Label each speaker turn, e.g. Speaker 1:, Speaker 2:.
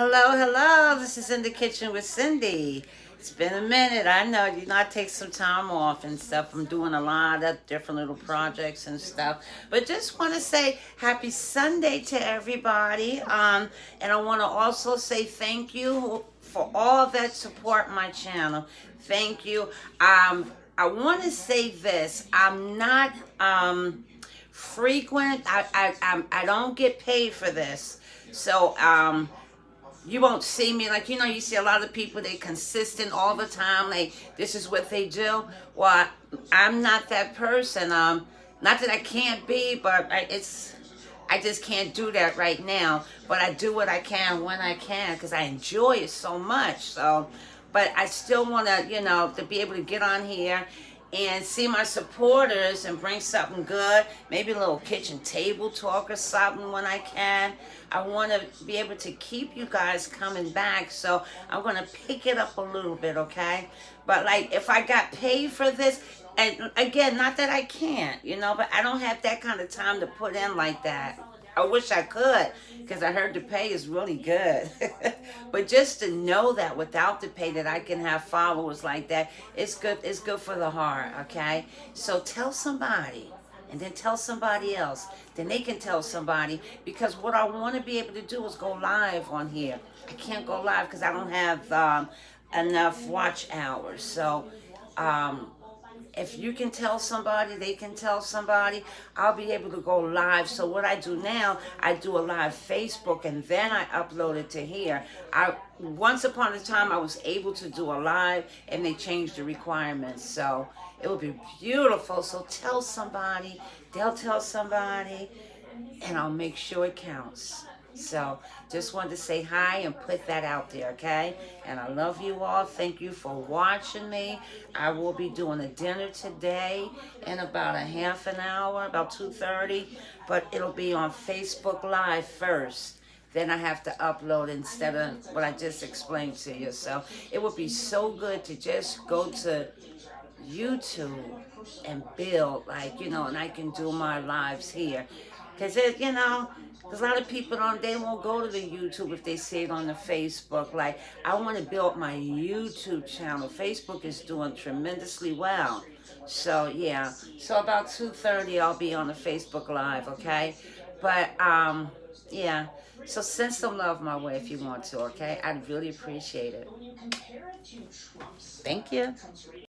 Speaker 1: Hello, hello. This is In the Kitchen with Cindy. It's been a minute. I know I take some time off and stuff. I'm doing a lot of different little projects and stuff. But just want to say happy Sunday to everybody. And I want to also say thank you for all that support my channel. Thank you. I want to say this. I'm not frequent. I don't get paid for this. So you won't see me like you see a lot of people, they consistent all the time, this is what they do. Well, I'm not that person. Not that I can't be, but I just can't do that right now, but I do what I can when I can because I enjoy it so much. So but I still want to, to be able to get on here and see my supporters and bring something good, maybe a little kitchen table talk or something when I can. I want to be able to keep you guys coming back, so I'm going to pick it up a little bit, okay? But like if I got paid for this, and again, not that I can't, but I don't have that kind of time to put in like that. I wish I could, because I heard the pay is really good. But just to know that without the pay that I can have followers like that, it's good. It's good for the heart, okay? So tell somebody, and then tell somebody else. Then they can tell somebody, because what I want to be able to do is go live on here. I can't go live because I don't have enough watch hours. So if you can tell somebody, they can tell somebody, I'll be able to go live. So what I do now, I do a live Facebook and then I upload it to here. Once upon a time I was able to do a live and they changed the requirements. So it would be beautiful. So tell somebody, they'll tell somebody, and I'll make sure it counts. So just wanted to say hi and put that out there, okay? And I love you all. Thank you for watching me. I will be doing a dinner today in about a half an hour, about 2:30, but it'll be on Facebook Live first. Then I have to upload instead of what I just explained to you. So it would be so good to just go to YouTube and build, and I can do my lives here. Because there's a lot of people they won't go to the YouTube if they see it on the Facebook. Like, I want to build my YouTube channel. Facebook is doing tremendously well. So, yeah. So about 2:30, I'll be on the Facebook Live, okay? But, yeah. So send some love my way if you want to, okay? I'd really appreciate it. Thank you.